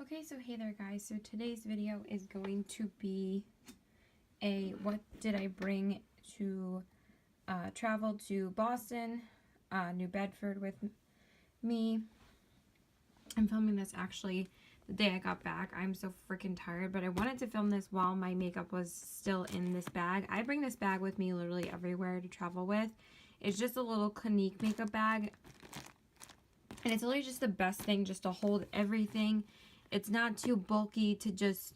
Okay, so hey there guys, so today's video is going to be a what did I bring to travel to Boston, New Bedford with me. I'm filming this actually the day I got back. I'm so freaking tired, but I wanted to film this while my makeup was still in this bag. I bring this bag with me literally everywhere to travel with. It's just a little Clinique makeup bag, and it's literally just the best thing just to hold everything. It's not too bulky to just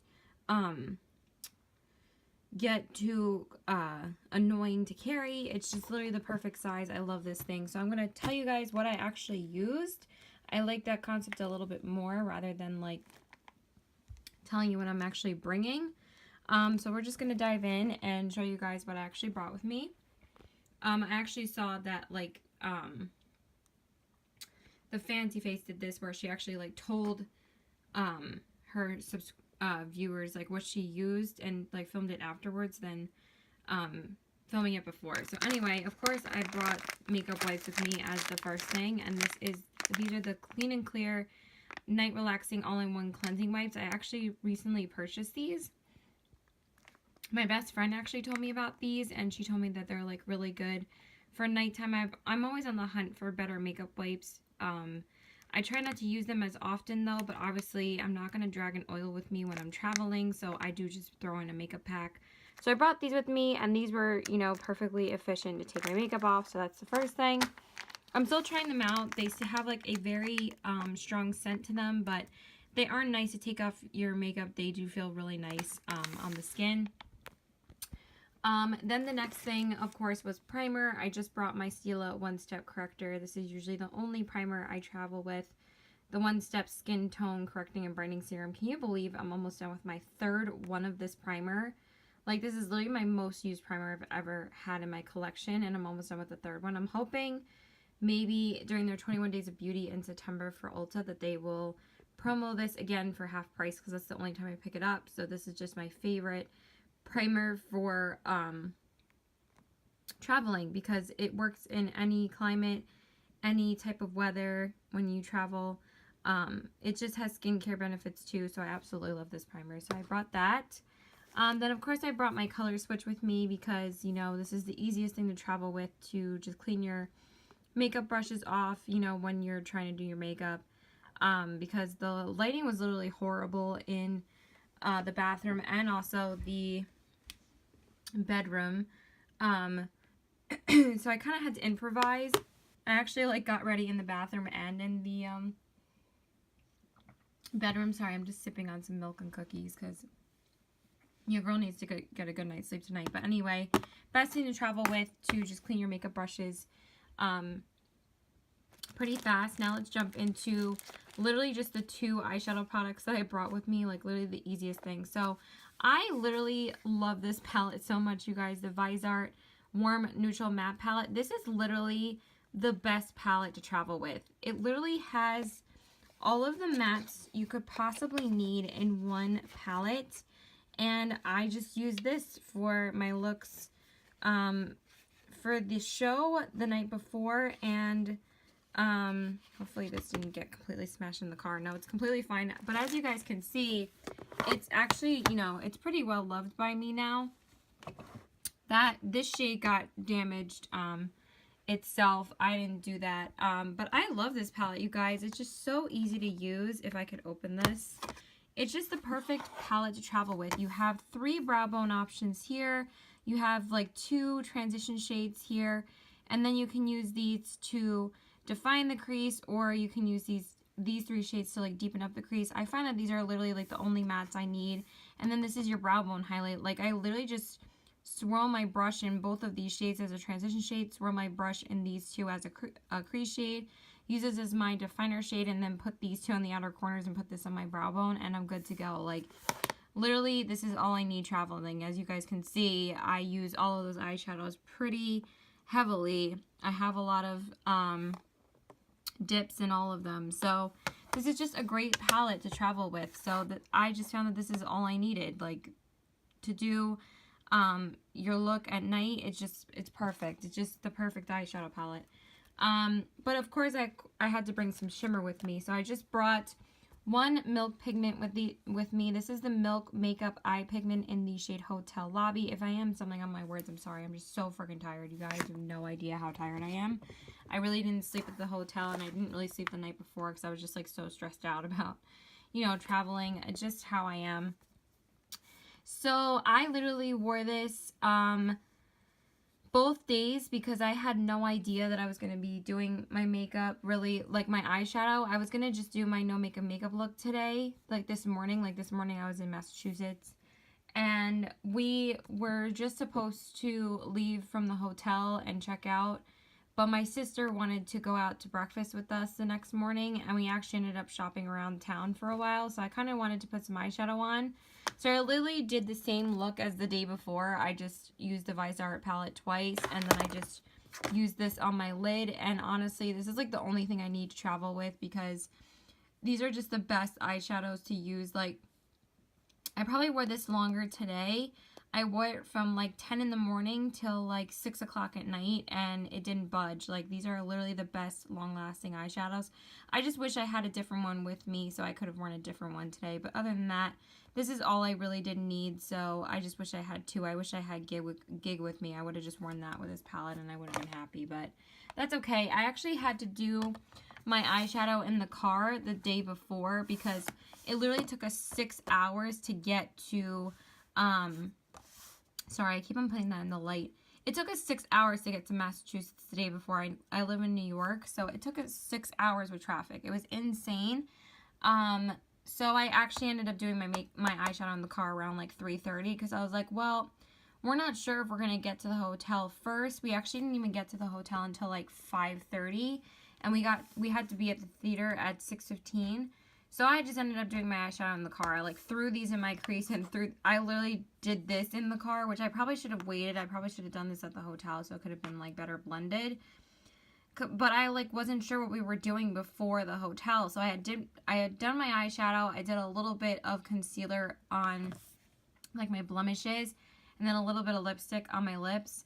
get too annoying to carry. It's just literally the perfect size. I love this thing. So I'm going to tell you guys what I actually used. I like that concept a little bit more rather than like telling you what I'm actually bringing. So we're just going to dive in and show you guys what I actually brought with me. I actually saw that like the Fancy Face did this where she actually like told her viewers like what she used and like filmed it afterwards than filming it before. So anyway, of course I brought makeup wipes with me as the first thing, and these are the Clean and Clear Night Relaxing All-in-One Cleansing Wipes. I actually recently purchased these. My best friend actually told me about these, and she told me that they're like really good for nighttime. I'm always on the hunt for better makeup wipes. I try not to use them as often though, but obviously I'm not going to drag an oil with me when I'm traveling, so I do just throw in a makeup pack. So I brought these with me, and these were, you know, perfectly efficient to take my makeup off, so that's the first thing. I'm still trying them out. They still have like a very strong scent to them, but they are nice to take off your makeup. They do feel really nice on the skin. Then the next thing, of course, was primer. I just brought my Stila One Step Corrector. This is usually the only primer I travel with. The One Step Skin Tone Correcting and Brightening Serum. Can you believe I'm almost done with my third one of this primer? Like, this is literally my most used primer I've ever had in my collection, and I'm almost done with the third one. I'm hoping maybe during their 21 Days of Beauty in September for Ulta that they will promo this again for half price, because that's the only time I pick it up. So this is just my favorite primer for traveling, because it works in any climate, any type of weather when you travel. It just has skincare benefits too, so I absolutely love this primer. So I brought that. Then of course I brought my color switch with me, because you know this is the easiest thing to travel with, to just clean your makeup brushes off, you know, when you're trying to do your makeup, because the lighting was literally horrible in the bathroom and also the bedroom. So I kind of had to improvise. I actually like got ready in the bathroom and in the bedroom. Sorry, I'm just sipping on some milk and cookies because your girl needs to get a good night's sleep tonight. But anyway, best thing to travel with to just clean your makeup brushes pretty fast. Now let's jump into literally just the two eyeshadow products that I brought with me, like literally the easiest thing. So I literally love this palette so much, you guys. The Visart Warm Neutral Matte Palette. This is literally the best palette to travel with. It literally has all of the mattes you could possibly need in one palette. And I just used this for my looks for the show the night before, and hopefully this didn't get completely smashed in the car. No, it's completely fine. But as you guys can see, it's actually, you know, it's pretty well loved by me now. This shade got damaged itself. I didn't do that. But I love this palette, you guys. It's just so easy to use. If I could open this. It's just the perfect palette to travel with. You have 3 brow bone options here. You have like 2 transition shades here. And then you can use these to define the crease, or you can use these 3 shades to like deepen up the crease. I find that these are literally like the only mattes I need. And then this is your brow bone highlight. Like, I literally just swirl my brush in both of these shades as a transition shade, swirl my brush in these 2 as a crease shade, use this as my definer shade, and then put these 2 on the outer corners and put this on my brow bone, and I'm good to go. Like, literally, this is all I need traveling. As you guys can see, I use all of those eyeshadows pretty heavily. I have a lot of dips in all of them, so this is just a great palette to travel with. So that I just found that this is all I needed, like, to do your look at night. It's perfect. It's just the perfect eyeshadow palette. But of course I had to bring some shimmer with me, so I just brought one milk pigment with me. This is the Milk Makeup Eye Pigment in the shade Hotel Lobby. If I am stumbling on my words, I'm sorry. I'm just so freaking tired. You guys have no idea how tired I am. I really didn't sleep at the hotel, and I didn't really sleep the night before because I was just like so stressed out about, you know, traveling. It's just how I am. So I literally wore this both days because I had no idea that I was going to be doing my makeup, really, like my eyeshadow. I was going to just do my no makeup look today, like this morning. Like this morning I was in Massachusetts, and we were just supposed to leave from the hotel and check out, but my sister wanted to go out to breakfast with us the next morning, and we actually ended up shopping around town for a while, so I kind of wanted to put some eyeshadow on. So I literally did the same look as the day before. I just used the Viseart palette twice, and then I just used this on my lid. And honestly, this is like the only thing I need to travel with because these are just the best eyeshadows to use. Like, I probably wore this longer today. I wore it from like 10 in the morning till like 6 o'clock at night, and it didn't budge. Like, these are literally the best long-lasting eyeshadows. I just wish I had a different one with me so I could have worn a different one today. But other than that, this is all I really did need, so I just wish I had two. I wish I had Gig with me. I would have just worn that with this palette, and I would have been happy, but that's okay. I actually had to do my eyeshadow in the car the day before because it literally took us 6 hours to get to, sorry, I keep on putting that in the light. It took us 6 hours to get to Massachusetts the day before. I live in New York, so it took us 6 hours with traffic. It was insane. So I actually ended up doing my eyeshadow in the car around like 3:30 because I was like, well, we're not sure if we're going to get to the hotel first. We actually didn't even get to the hotel until like 5:30, and we had to be at the theater at 6:15. So I just ended up doing my eyeshadow in the car. I like threw these in my crease and I literally did this in the car, which I probably should have waited. I probably should have done this at the hotel so it could have been like better blended. But I like wasn't sure what we were doing before the hotel. So I had done my eyeshadow. I did a little bit of concealer on like my blemishes, and then a little bit of lipstick on my lips.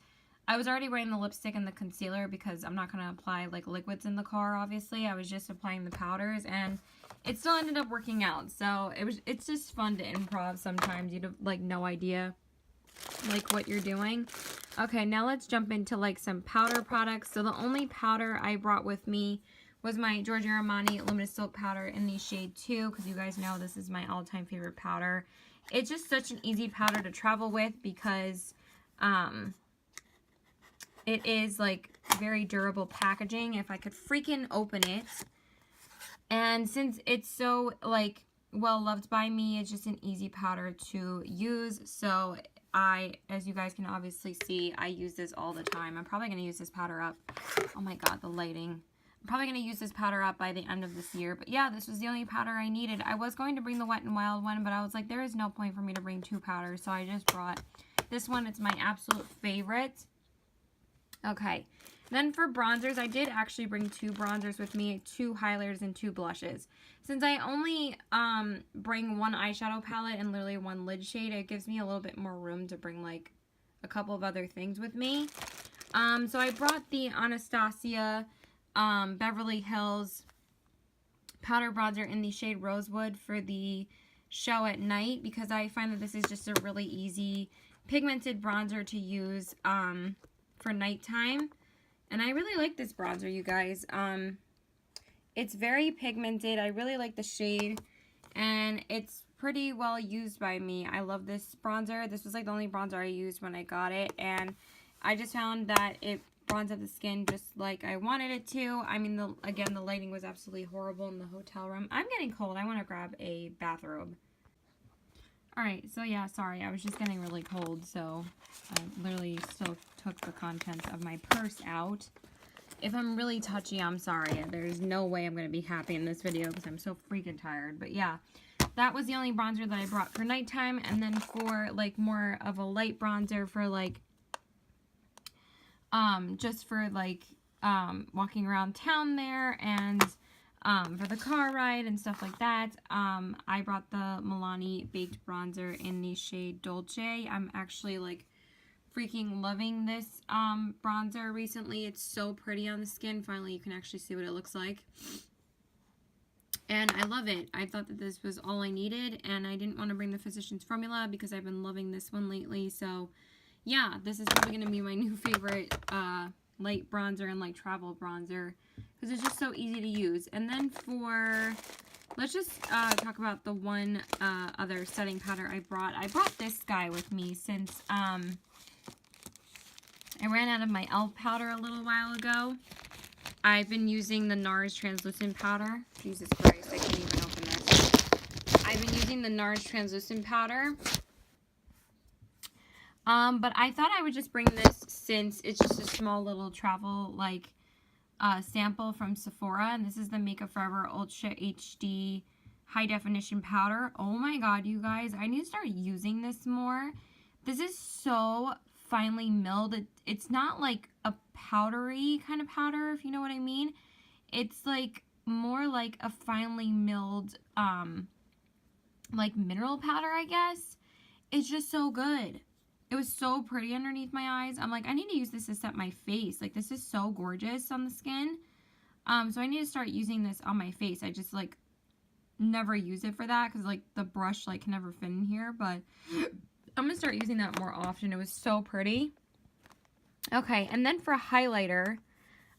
I was already wearing the lipstick and the concealer because I'm not going to apply like liquids in the car, obviously. I was just applying the powders, and it still ended up working out. So it's just fun to improv sometimes. You have like no idea like what you're doing. Okay, now let's jump into like some powder products. So the only powder I brought with me was my Giorgio Armani Luminous Silk Powder in the shade 2, because you guys know this is my all-time favorite powder. It's just such an easy powder to travel with because it is like very durable packaging. If I could freaking open it. And since it's so like well loved by me, it's just an easy powder to use. So as you guys can obviously see, I use this all the time. I'm probably going to use this powder up. Oh my god, the lighting. I'm probably going to use this powder up by the end of this year. But yeah, this was the only powder I needed. I was going to bring the Wet n Wild one, but I was like, there is no point for me to bring two powders. So I just brought this one. It's my absolute favorite. Okay. Then for bronzers, I did actually bring two bronzers with me, two highlighters and two blushes. Since I only bring one eyeshadow palette and literally one lid shade, it gives me a little bit more room to bring like a couple of other things with me. So I brought the Anastasia Beverly Hills powder bronzer in the shade Rosewood for the show at night because I find that this is just a really easy pigmented bronzer to use for nighttime. And I really like this bronzer, you guys. It's very pigmented. I really like the shade. And it's pretty well used by me. I love this bronzer. This was like the only bronzer I used when I got it. And I just found that it bronzed up the skin just like I wanted it to. I mean, again, the lighting was absolutely horrible in the hotel room. I'm getting cold. I want to grab a bathrobe. Alright, so yeah, sorry, I was just getting really cold, so I literally still took the contents of my purse out. If I'm really touchy, I'm sorry. There's no way I'm going to be happy in this video because I'm so freaking tired. But yeah, that was the only bronzer that I brought for nighttime. And then for like more of a light bronzer for like, just for like, walking around town there and for the car ride and stuff like that, I brought the Milani Baked Bronzer in the shade Dolce. I'm actually, like, freaking loving this bronzer recently. It's so pretty on the skin. Finally, you can actually see what it looks like. And I love it. I thought that this was all I needed, and I didn't want to bring the Physicians Formula because I've been loving this one lately. So, yeah, this is probably going to be my new favorite light bronzer and light travel bronzer because it's just so easy to use. And then for, let's just talk about the one other setting powder I brought. I brought this guy with me since I ran out of my e.l.f. powder a little while ago. I've been using the NARS translucent powder. Jesus Christ, I can't even open this. I've been using the NARS translucent powder. But I thought I would just bring this since it's just a small little travel, like, sample from Sephora. And this is the Makeup Forever Ultra HD High Definition Powder. Oh my god, you guys. I need to start using this more. This is so finely milled. It's not like a powdery kind of powder, if you know what I mean. It's like more like a finely milled, like mineral powder, I guess. It's just so good. It was so pretty underneath my eyes. I'm like, I need to use this to set my face. Like, this is so gorgeous on the skin. So I need to start using this on my face. I just, like, never use it for that because, like, the brush, like, can never fit in here. But I'm going to start using that more often. It was so pretty. Okay, and then for highlighter,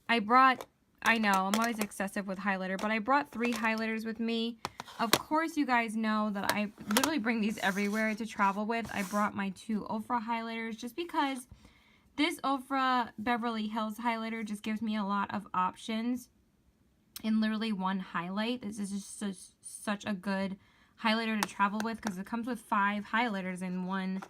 I brought, I know, I'm always excessive with highlighter, but I brought 3 highlighters with me. Of course, you guys know that I literally bring these everywhere to travel with. I brought my 2 Ofra highlighters just because this Ofra Beverly Hills highlighter just gives me a lot of options in literally one highlight. This is just such a good highlighter to travel with because it comes with 5 highlighters in one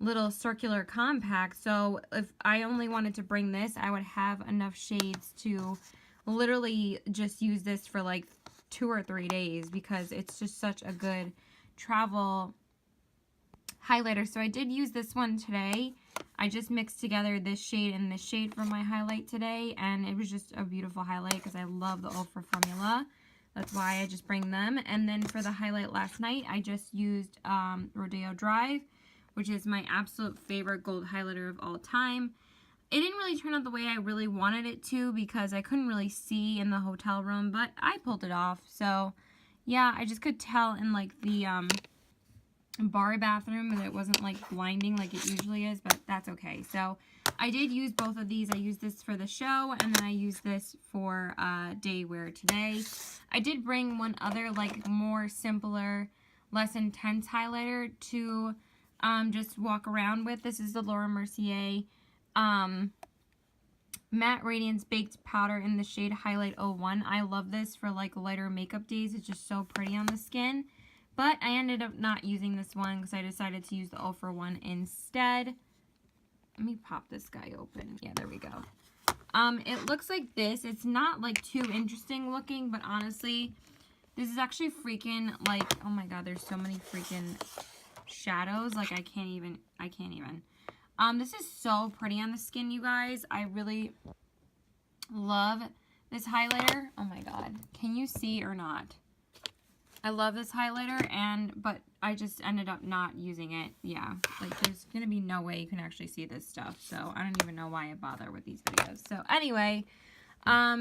little circular compact. So if I only wanted to bring this, I would have enough shades to literally just use this for like 2 or 3 days because it's just such a good travel highlighter. So I did use this one today. I just mixed together this shade and this shade for my highlight today, and it was just a beautiful highlight because I love the Ofra formula. That's why I just bring them. And then for the highlight last night, I just used Rodeo Drive, which is my absolute favorite gold highlighter of all time. It didn't really turn out the way I really wanted it to because I couldn't really see in the hotel room, but I pulled it off. So, yeah, I just could tell in, like, the bar bathroom that it wasn't, like, blinding like it usually is, but that's okay. So, I did use both of these. I used this for the show, and then I used this for day wear today. I did bring one other, like, more simpler, less intense highlighter to just walk around with. This is the Laura Mercier Matte Radiance Baked Powder in the shade Highlight 01. I love this for like lighter makeup days. It's just so pretty on the skin. But I ended up not using this one because I decided to use the Ofra one instead. Let me pop this guy open. Yeah, there we go. It looks like this. It's not like too interesting looking, but honestly, this is actually freaking like, oh my god, there's so many freaking shadows. Like I can't even. This is so pretty on the skin, you guys. I really love this highlighter. Oh my god. Can you see or not? I love this highlighter, but I just ended up not using it. Yeah, like there's going to be no way you can actually see this stuff. So I don't even know why I bother with these videos. So anyway,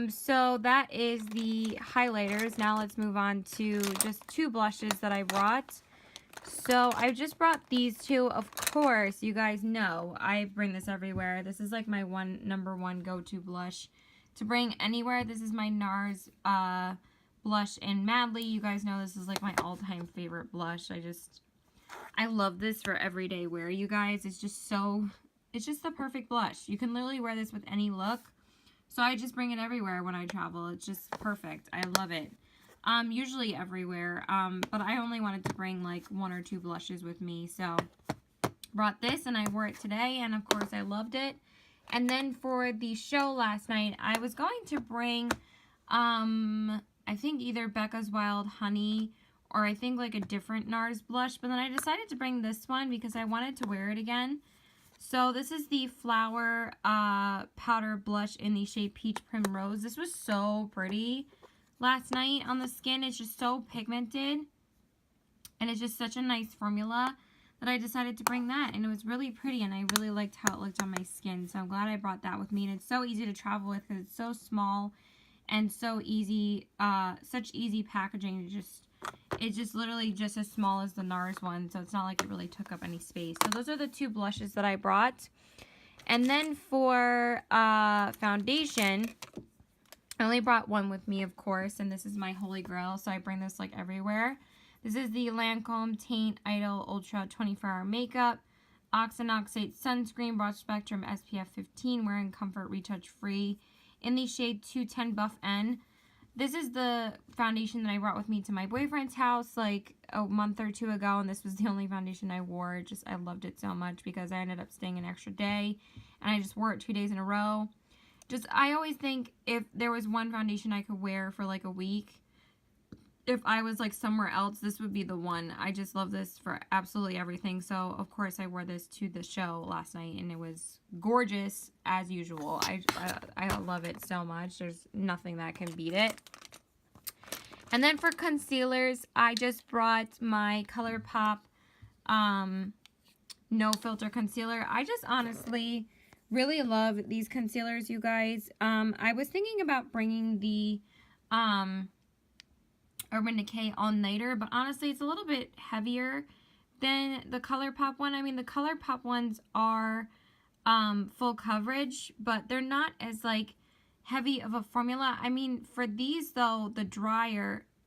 so that is the highlighters. Now let's move on to just 2 blushes that I brought. So I just brought these 2. Of course, you guys know I bring this everywhere. This is like my number one go-to blush to bring anywhere. This is my NARS blush in Madly. You guys know this is like my all-time favorite blush. I love this for everyday wear, you guys. It's just the perfect blush. You can literally wear this with any look. So I just bring it everywhere when I travel. It's just perfect. I love it. Usually everywhere, but I only wanted to bring like 1 or 2 blushes with me, so brought this and I wore it today, and of course I loved it. And then for the show last night, I was going to bring, I think either Becca's Wild Honey or I think like a different NARS blush, but then I decided to bring this one because I wanted to wear it again. So this is the Flower Powder Blush in the shade Peach Primrose. This was so pretty last night on the skin. It's just so pigmented, and it's just such a nice formula that I decided to bring that, and it was really pretty, and I really liked how it looked on my skin, so I'm glad I brought that with me. And it's so easy to travel with because it's so small and so easy, such easy packaging. It's just literally just as small as the NARS one, so it's not like it really took up any space. So those are the two blushes that I brought. And then for foundation, I only brought one with me, of course, and this is my holy grail, so I bring this like everywhere. This is the Lancome Teint Idol Ultra 24-Hour Makeup Oxynoxate Sunscreen, Broad Spectrum, SPF 15, Wearing Comfort, Retouch Free, in the shade 210 Buff N. This is the foundation that I brought with me to my boyfriend's house like a month or two ago, and this was the only foundation I wore. I loved it so much because I ended up staying an extra day, and I just wore it 2 days in a row. I always think if there was one foundation I could wear for like a week, if I was like somewhere else, this would be the one. I just love this for absolutely everything. So of course I wore this to the show last night, and it was gorgeous as usual. I love it so much. There's nothing that can beat it. And then for concealers, I just brought my ColourPop No Filter Concealer. I just honestly really love these concealers, you guys. I was thinking about bringing the Urban Decay All Nighter, but honestly it's a little bit heavier than the ColourPop one. I mean, the ColourPop ones are full coverage, but they're not as like heavy of a formula. I mean, for these though, the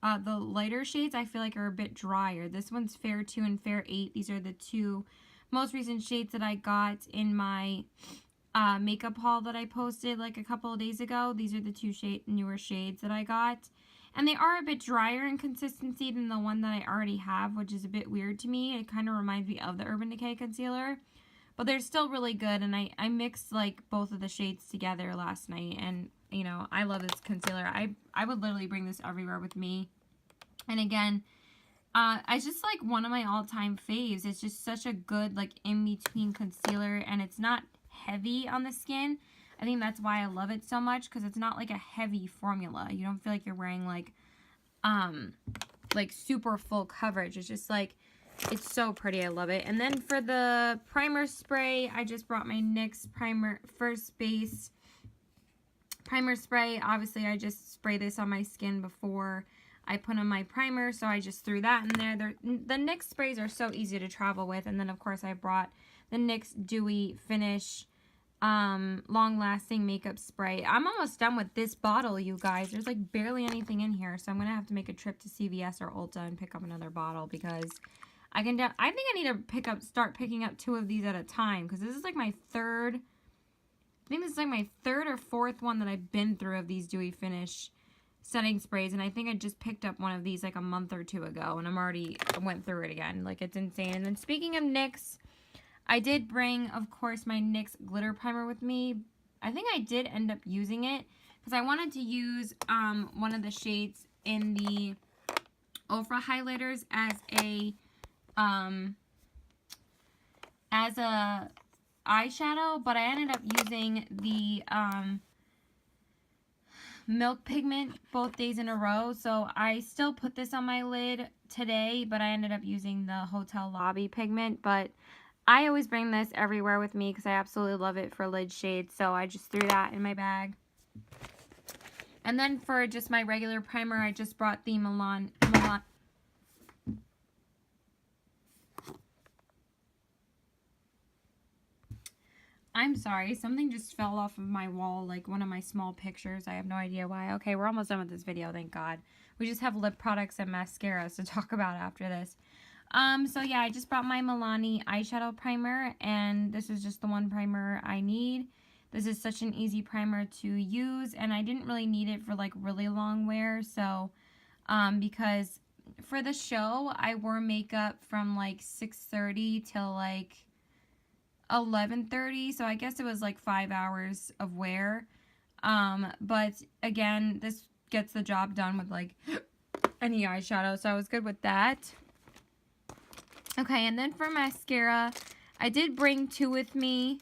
lighter shades I feel like are a bit drier. This one's Fair 2 and Fair 8. These are the two most recent shades that I got in my makeup haul that I posted like a couple of days ago. These are the two newer shades that I got. And they are a bit drier in consistency than the one that I already have, which is a bit weird to me. It kind of reminds me of the Urban Decay concealer. But they're still really good, and I mixed like both of the shades together last night, and you know, I love this concealer. I would literally bring this everywhere with me. And again, it's just like one of my all-time faves. It's just such a good like in-between concealer, and it's not heavy on the skin. I think that's why I love it so much, because it's not like a heavy formula. You don't feel like you're wearing like super full coverage. It's just like, it's so pretty. I love it. And then for the primer spray, I just brought my NYX First Base primer spray. Obviously, I just spray this on my skin before I put on my primer, so I just threw that in there. The NYX sprays are so easy to travel with. And then, of course, I brought the NYX Dewy Finish long-lasting makeup spray. I'm almost done with this bottle, you guys. There's like barely anything in here, so I'm gonna have to make a trip to CVS or Ulta and pick up another bottle, because I think I need to start picking up 2 of these at a time, because this is like my third. I think this is like my third or fourth one that I've been through of these Dewy Finish setting sprays, and I think I just picked up one of these like a month or 2 ago, and I went through it again. Like, it's insane. And then speaking of NYX, I did bring, of course, my NYX glitter primer with me. I think I did end up using it because I wanted to use one of the shades in the Ultra highlighters as a eyeshadow, but I ended up using the Milk Pigment both days in a row. So I still put this on my lid today, but I ended up using the Hotel Lobby pigment. But I always bring this everywhere with me because I absolutely love it for lid shades. So I just threw that in my bag. And then for just my regular primer, I just brought the Milan. I'm sorry, something just fell off of my wall, like one of my small pictures. I have no idea why. Okay, we're almost done with this video, thank God. We just have lip products and mascaras to talk about after this. So yeah, I just brought my Milani eyeshadow primer, and this is just the one primer I need. This is such an easy primer to use, and I didn't really need it for like really long wear, so because for the show I wore makeup from like 6:30 till like 11:30, so I guess it was like 5 hours of wear. But again, this gets the job done with like any eyeshadow, so I was good with that. Okay, and then for mascara, I did bring 2 with me,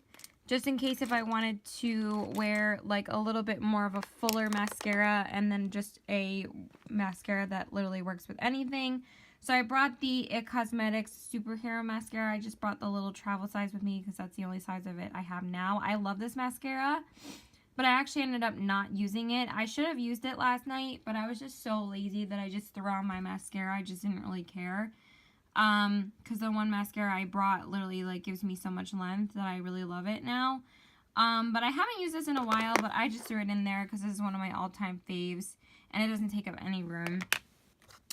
just in case if I wanted to wear like a little bit more of a fuller mascara, and then just a mascara that literally works with anything. So I brought the IT Cosmetics Superhero Mascara. I just brought the little travel size with me because that's the only size of it I have now. I love this mascara. but I actually ended up not using it. I should have used it last night, but I was just so lazy that I just threw on my mascara. I just didn't really care. Because the one mascara I brought literally like gives me so much length that I really love it now. But I haven't used this in a while, but I just threw it in there because this is one of my all-time faves, and it doesn't take up any room.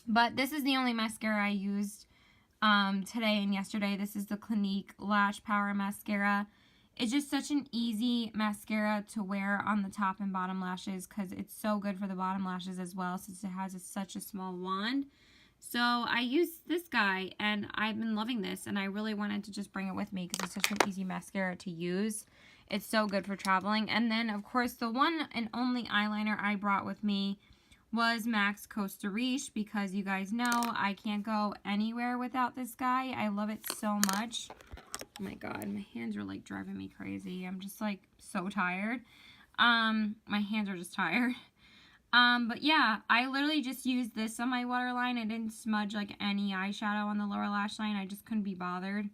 But this is the only mascara I used today and yesterday. This is the Clinique Lash Power Mascara. It's just such an easy mascara to wear on the top and bottom lashes because it's so good for the bottom lashes as well, since it has such a small wand. So I used this guy, and I've been loving this, and I really wanted to just bring it with me because it's such an easy mascara to use. It's so good for traveling. And then, of course, the one and only eyeliner I brought with me was MAC's Costa Riche, because you guys know I can't go anywhere without this guy. I love it so much. Oh my god, my hands are like driving me crazy. I'm just like so tired. My hands are just tired. But yeah, I literally just used this on my waterline. I didn't smudge like any eyeshadow on the lower lash line. I just couldn't be bothered.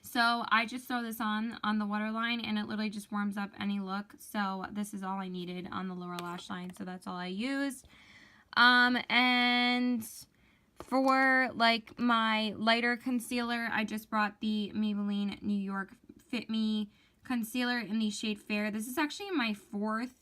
So I just throw this on the waterline, and it literally just warms up any look. So this is all I needed on the lower lash line. So that's all I used. And for like my lighter concealer, I just brought the Maybelline New York Fit Me concealer in the shade Fair. This is actually my 4th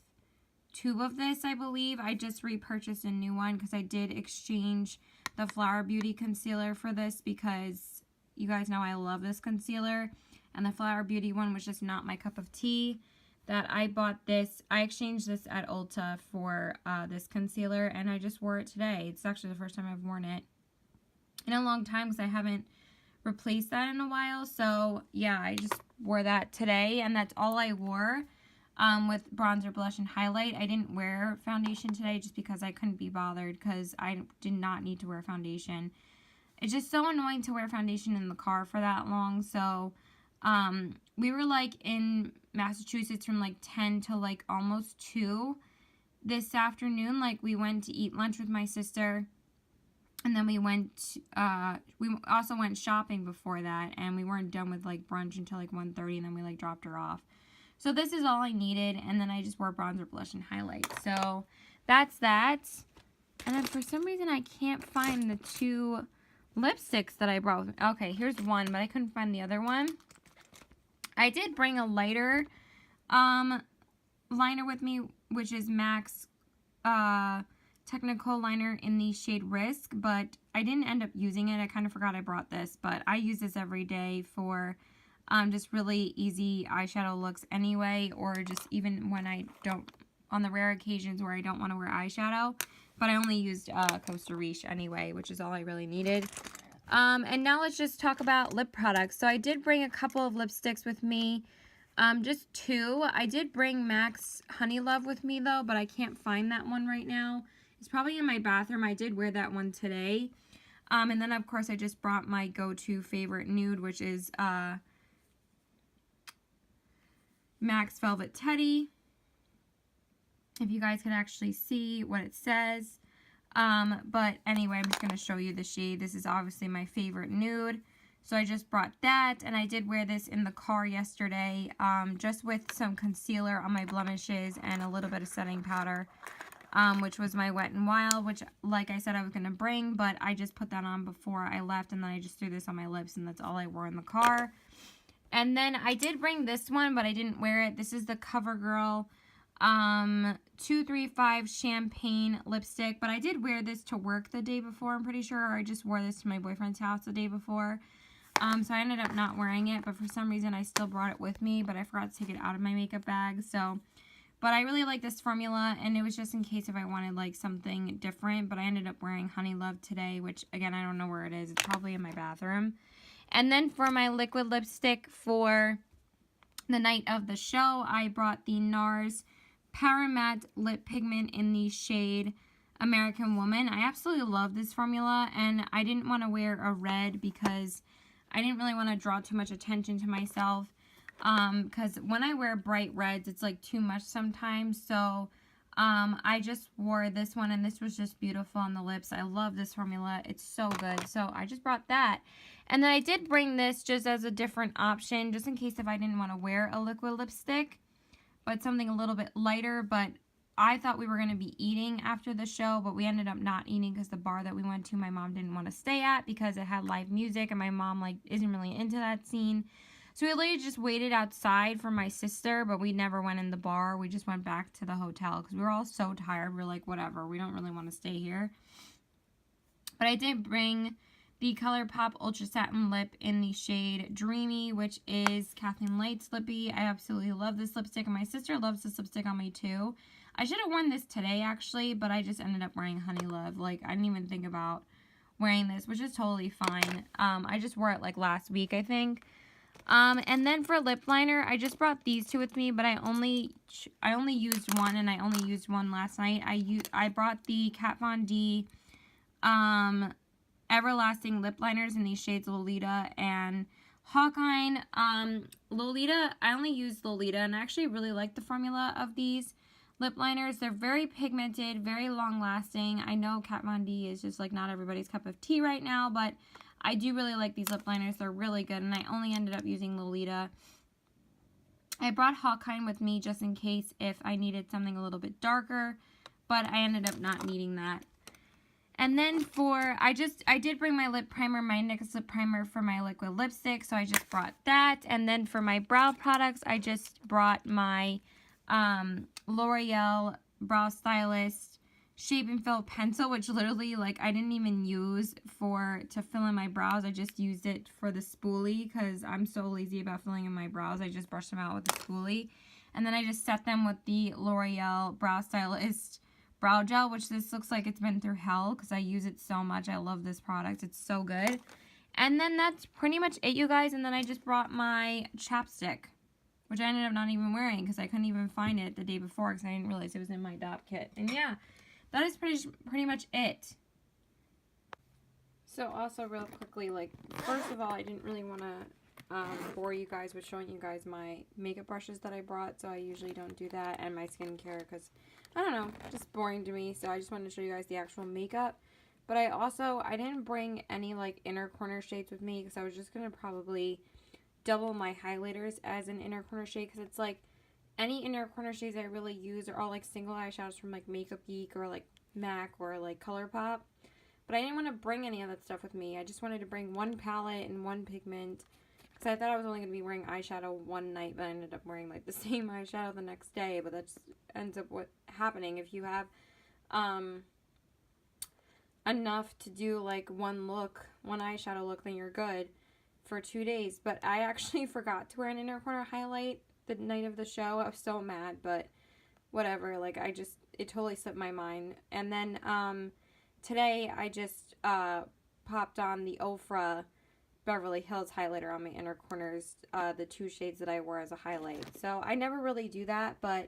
tube of this, I believe. I just repurchased a new one because I did exchange the Flower Beauty concealer for this, because you guys know I love this concealer, and the Flower Beauty one was just not my cup of tea. That I bought this, I exchanged this at Ulta for this concealer, and I just wore it today. It's actually the first time I've worn it in a long time because I haven't replaced that in a while. So yeah, I just wore that today, and that's all I wore with bronzer, blush, and highlight. I didn't wear foundation today just because I couldn't be bothered, because I did not need to wear foundation. It's just so annoying to wear foundation in the car for that long. So we were like in Massachusetts from like 10 to like almost 2 this afternoon. Like we went to eat lunch with my sister, and then we also went shopping before that, and we weren't done with like brunch until like 1:30, and then we like dropped her off. So this is all I needed, and then I just wore bronzer, blush, and highlight. So that's that. And then for some reason I can't find the 2 lipsticks that I brought with me. Okay, here's one, but I couldn't find the other one. I did bring a lighter liner with me, which is MAC's Technical Liner in the shade Risk, but I didn't end up using it. I kind of forgot I brought this, but I use this every day for just really easy eyeshadow looks anyway, or just even when I don't, on the rare occasions where I don't want to wear eyeshadow. But I only used Costa Riche anyway, which is all I really needed. And now let's just talk about lip products. So I did bring a couple of lipsticks with me, just 2. I did bring MAC's Honey Love with me though, but I can't find that one right now. It's probably in my bathroom. I did wear that one today. And then of course I just brought my go-to favorite nude, which is MAC's Velvet Teddy. If you guys could actually see what it says. But anyway, I'm just going to show you the shade. This is obviously my favorite nude. So I just brought that, and I did wear this in the car yesterday, just with some concealer on my blemishes and a little bit of setting powder, which was my Wet n Wild, which, like I said, I was going to bring, but I just put that on before I left, and then I just threw this on my lips, and that's all I wore in the car. And then I did bring this one, but I didn't wear it. This is the CoverGirl 235 Champagne lipstick, but I did wear this to work the day before, I'm pretty sure, or I just wore this to my boyfriend's house the day before. So I ended up not wearing it, but for some reason I still brought it with me, but I forgot to take it out of my makeup bag. So, but I really like this formula, and it was just in case if I wanted like something different, but I ended up wearing Honey Love today, which again, I don't know where it is. It's probably in my bathroom. And then for my liquid lipstick for the night of the show, I brought the NARS Power Matte Lip Pigment in the shade American Woman. I absolutely love this formula, and I didn't want to wear a red because I didn't really want to draw too much attention to myself, because when I wear bright reds, it's like too much sometimes. So I just wore this one, and this was just beautiful on the lips. I love this formula. It's so good. So I just brought that. And then I did bring this just as a different option, just in case if I didn't want to wear a liquid lipstick. but something a little bit lighter. But I thought we were going to be eating after the show, but we ended up not eating because the bar that we went to, my mom didn't want to stay at because it had live music, and my mom like isn't really into that scene. So we literally just waited outside for my sister, but we never went in the bar. We just went back to the hotel because we were all so tired. We were like, whatever, we don't really want to stay here. But I did bring the ColourPop Ultra Satin Lip in the shade Dreamy, which is Kathleen Light's lippy. I absolutely love this lipstick, and my sister loves this lipstick on me too. I should have worn this today, actually, but I just ended up wearing Honey Love. Like, I didn't even think about wearing this, which is totally fine. I just wore it, like, last week, I think. And then for lip liner, I just brought these two with me, but I only used one, and I only used one last night. I brought the Kat Von D Everlasting lip liners in these shades Lolita and Hawkeye. Lolita, I only used Lolita, and I actually really like the formula of these lip liners. They're very pigmented, very long lasting. I know Kat Von D is just like not everybody's cup of tea right now, but I do really like these lip liners. They're really good, and I only ended up using Lolita. I brought Hawkeye with me just in case if I needed something a little bit darker, but I ended up not needing that. And then I did bring my lip primer, my NYX lip primer for my liquid lipstick, so I just brought that. And then for my brow products, I just brought my L'Oreal Brow Stylist Shape and Fill Pencil, which literally, like, I didn't even use to fill in my brows. I just used it for the spoolie because I'm so lazy about filling in my brows. I just brushed them out with the spoolie. And then I just set them with the L'Oreal Brow Stylist brow gel, which this looks like it's been through hell because I use it so much. I love this product. It's so good. And then that's pretty much it, you guys. And then I just brought my chapstick, which I ended up not even wearing because I couldn't even find it the day before because I didn't realize it was in my DOP kit. And yeah, that is pretty much it. So also real quickly, like, first of all, I didn't really want to bore you guys with showing you guys my makeup brushes that I brought, so I usually don't do that, and my skincare because, I don't know, just boring to me, so I just wanted to show you guys the actual makeup. But I didn't bring any, like, inner corner shades with me because I was just going to probably double my highlighters as an inner corner shade because it's, like, any inner corner shades I really use are all, like, single eyeshadows from, like, Makeup Geek or, like, MAC or, like, ColourPop. But I didn't want to bring any of that stuff with me. I just wanted to bring one palette and one pigment because I thought I was only going to be wearing eyeshadow one night, but I ended up wearing, like, the same eyeshadow the next day. But that just ends up happening if you have enough to do, like, one eyeshadow look, then you're good for 2 days. But I actually forgot to wear an inner corner highlight the night of the show. I was so mad, but whatever. Like, it totally slipped my mind. And then today I just popped on the Ofra Beverly Hills highlighter on my inner corners, the 2 shades that I wore as a highlight. So I never really do that, but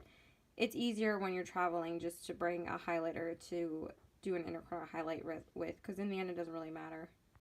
it's easier when you're traveling just to bring a highlighter to do an inner corner highlight with, because in the end it doesn't really matter.